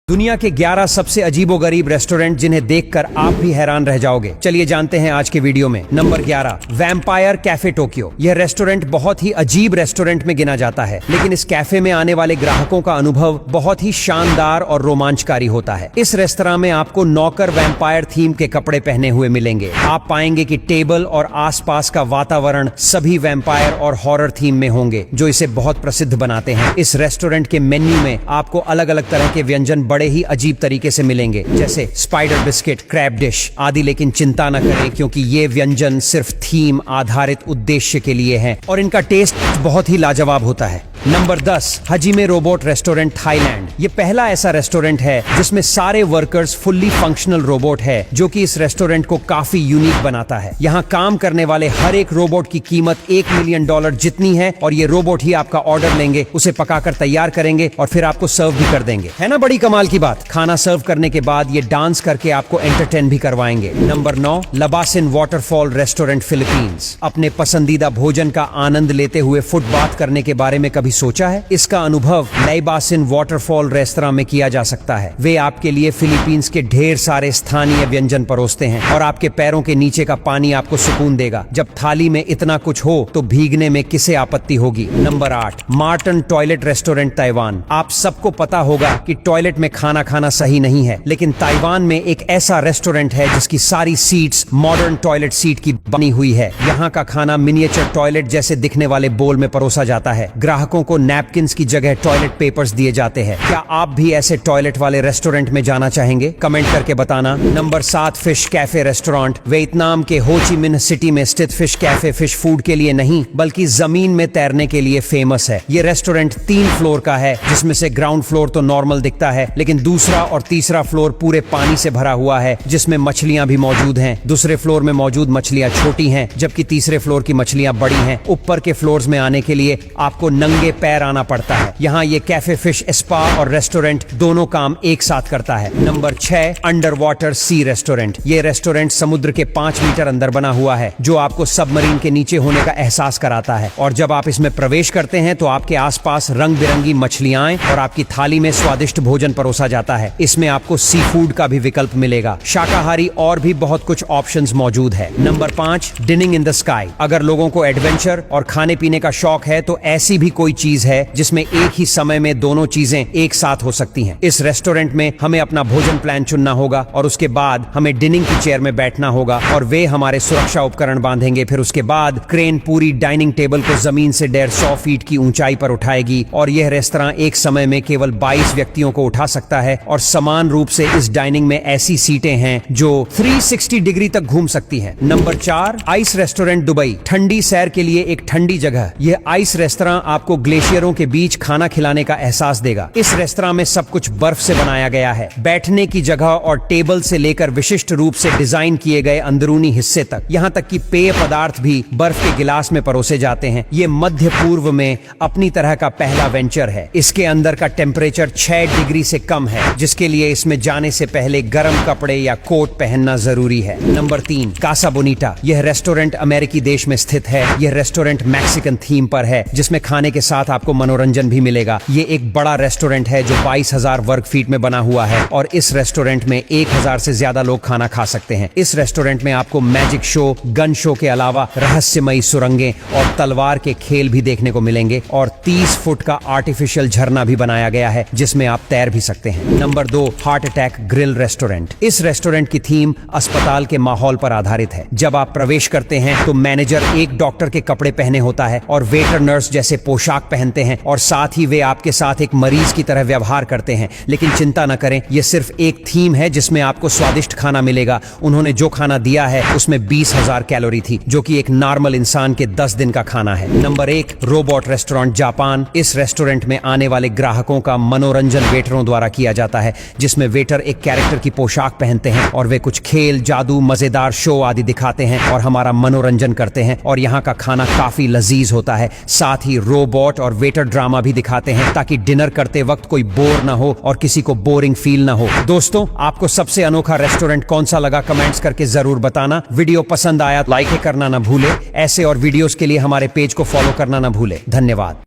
दुनिया के 11 सबसे अजीबोगरीब रेस्टोरेंट जिन्हें देखकर आप भी हैरान रह जाओगे। चलिए जानते हैं आज के वीडियो में। Number 11, vampire cafe Tokyo. यह रेस्टोरेंट बहुत ही अजीब रेस्टोरेंट में गिना जाता है, लेकिन इस कैफे में आने वाले ग्राहकों का अनुभव बहुत ही शानदार और रोमांचकारी होता है। इस रेस्तरां में आपको नौकर वैम्पायर थीम के कपड़े पहने हुए मिलेंगे। आप पाएंगे कि टेबल और आसपास का वातावरण सभी वैम्पायर और हॉरर थीम में होंगे, जो इसे बहुत प्रसिद्ध बनाते हैं। इस रेस्टोरेंट के मेन्यू में आपको अलग अलग तरह के व्यंजन बड़े ही अजीब तरीके से मिलेंगे, जैसे स्पाइडर बिस्किट, क्रैब डिश आदि। लेकिन चिंता न करें, क्योंकि ये व्यंजन सिर्फ थीम आधारित उद्देश्य के लिए हैं और इनका टेस्ट बहुत ही लाजवाब होता है। Number 10, Hajime robot restaurant Thailand. ये पहला ऐसा रेस्टोरेंट है जिसमें सारे वर्कर्स फुल्ली फंक्शनल रोबोट है, जो कि इस रेस्टोरेंट को काफी यूनिक बनाता है। यहाँ काम करने वाले हर एक रोबोट की कीमत $1 मिलियन जितनी है, और ये रोबोट ही आपका ऑर्डर लेंगे, उसे पकाकर तैयार करेंगे और फिर आपको सर्व भी कर देंगे। है ना बड़ी कमाल की बात। खाना सर्व करने के बाद ये डांस करके आपको एंटरटेन भी करवाएंगे। Number 9, Labassin waterfall restaurant Philippines. अपने पसंदीदा भोजन का आनंद लेते हुए फुटबाथ करने के बारे में कभी सोचा है? इसका अनुभव लबासिन वाटरफॉल रेस्तरां में किया जा सकता है। वे आपके लिए फिलीपींस के ढेर सारे स्थानीय व्यंजन परोसते हैं और आपके पैरों के नीचे का पानी आपको सुकून देगा। जब थाली में इतना कुछ हो तो भीगने में किसे आपत्ति होगी। Number 8, Marton toilet restaurant Taiwan. आप सबको पता होगा कि टॉयलेट में खाना खाना सही नहीं है, लेकिन ताइवान में एक ऐसा रेस्टोरेंट है जिसकी सारी सीट्स मॉडर्न टॉयलेट सीट की बनी हुई है। यहाँ का खाना मिनिएचर टॉयलेट जैसे दिखने वाले बोल में परोसा जाता है। ग्राहकों को नैपकिन्स की जगह टॉयलेट पेपर्स दिए जाते हैं। क्या आप भी ऐसे टॉयलेट वाले रेस्टोरेंट में जाना चाहेंगे? कमेंट करके बताना। Number 7, fish cafe restaurant. Vietnam के हो ची मिन्ह सिटी में स्थित फिश कैफे फिश फूड के लिए नहीं, बल्कि जमीन में तैरने के लिए फेमस है। ये रेस्टोरेंट 3 फ्लोर का है, जिसमें से ग्राउंड फ्लोर तो नॉर्मल दिखता है, लेकिन दूसरा और तीसरा फ्लोर पूरे पानी से भरा हुआ है, जिसमें मछलियां भी मौजूद हैं। दूसरे फ्लोर में मौजूद मछलियां छोटी हैं, जबकि तीसरे फ्लोर की मछलियां बड़ी हैं। ऊपर के फ्लोर्स में आने के लिए आपको नंगे पैर आना पड़ता है। यहाँ ये कैफे फिश स्पा और रेस्टोरेंट दोनों काम एक साथ करता है। नंबर 6, अंडर वाटर सी रेस्टोरेंट। ये रेस्टोरेंट समुद्र के 5 मीटर अंदर बना हुआ है, जो आपको सबमरीन के नीचे होने का एहसास कराता है। और जब आप इसमें प्रवेश करते हैं तो आपके आसपास रंग बिरंगी मछलियां और आपकी थाली में स्वादिष्ट भोजन परोसा जाता है। इसमें आपको सी फूड का भी विकल्प मिलेगा। शाकाहारी और भी बहुत कुछ ऑप्शंस मौजूद है। Number 5, dining in the sky. अगर लोगों को एडवेंचर और खाने पीने का शौक है तो ऐसी भी कोई चीज है जिसमें एक ही समय में दोनों चीजें एक साथ हो सकती हैं। इस रेस्टोरेंट में हमें अपना भोजन प्लान चुनना होगा और उसके बाद हमें डिनिंग की चेयर में बैठना होगा और वे हमारे सुरक्षा उपकरण बांधेंगे। फिर उसके बाद क्रेन पूरी डाइनिंग टेबल को जमीन से 150 फीट की ऊंचाई पर उठाएगी और यह रेस्तरां एक समय में केवल 22 व्यक्तियों को उठा सकता है। और समान रूप से इस डाइनिंग में ऐसी सीटें हैं जो 360 डिग्री तक घूम सकती हैं। Number 4, ice restaurant Dubai. ठंडी सैर के लिए एक ठंडी जगह। यह आइस रेस्तरां आपको ग्लेशियरों के बीच खाना खिलाने का एहसास देगा। इस रेस्तरां में सब कुछ बर्फ से बनाया गया है। बैठने की जगह और टेबल से लेकर विशिष्ट रूप से डिजाइन किए गए अंदरूनी हिस्से तक, यहाँ तक कि पेय पदार्थ भी बर्फ के गिलास में परोसे जाते हैं। ये मध्य पूर्व में अपनी तरह का पहला वेंचर है। इसके अंदर का टेम्परेचर 6 डिग्री से कम है, जिसके लिए इसमें जाने से पहले गर्म कपड़े या कोट पहनना जरूरी है। Number 3, Casa Bonita. यह रेस्टोरेंट अमेरिकी देश में स्थित है। यह रेस्टोरेंट मैक्सिकन थीम पर है, जिसमें खाने के साथ आपको मनोरंजन भी मिलेगा। ये एक बड़ा रेस्टोरेंट है जो 22,000 वर्ग फीट में बना हुआ है और इस रेस्टोरेंट में 1000 से ज्यादा लोग खाना खा सकते हैं। इस रेस्टोरेंट में आपको मैजिक शो, गन शो के अलावा रहस्यमयी सुरंगें और तलवार के खेल भी देखने को मिलेंगे और 30 फुट का आर्टिफिशियल झरना भी बनाया गया है, जिसमें आप तैर भी सकते हैं। Number 2, heart attack grill restaurant. इस रेस्टोरेंट की थीम अस्पताल के माहौल पर आधारित है। जब आप प्रवेश करते हैं तो मैनेजर एक डॉक्टर के कपड़े पहने होता है और वेटर नर्स जैसे पोशाक पहनते हैं और साथ ही वे आपके साथ एक मरीज की तरह व्यवहार करते हैं। लेकिन चिंता न करें, यह सिर्फ एक थीम है जिसमें आपको स्वादिष्ट खाना मिलेगा। उन्होंने जो खाना दिया है उसमें 20,000 कैलोरी थी, जो कि एक नॉर्मल इंसान के 10 दिन का खाना है। Number 1, robot restaurant Japan. इस रेस्टोरेंट में आने वाले ग्राहकों का मनोरंजन वेटरों द्वारा किया जाता है, जिसमें वेटर एक कैरेक्टर की पोशाक पहनते हैं और वे कुछ खेल, जादू, मजेदार शो आदि दिखाते हैं और हमारा मनोरंजन करते हैं। और यहाँ का खाना काफी लजीज होता है। साथ ही रोबोट और वेटर ड्रामा भी दिखाते हैं, ताकि डिनर करते वक्त कोई बोर ना हो और किसी को बोरिंग फील ना हो। दोस्तों, आपको सबसे अनोखा रेस्टोरेंट कौन सा लगा कमेंट्स करके जरूर बताना। वीडियो पसंद आया लाइक करना ना भूले। ऐसे और वीडियोस के लिए हमारे पेज को फॉलो करना ना भूले। धन्यवाद।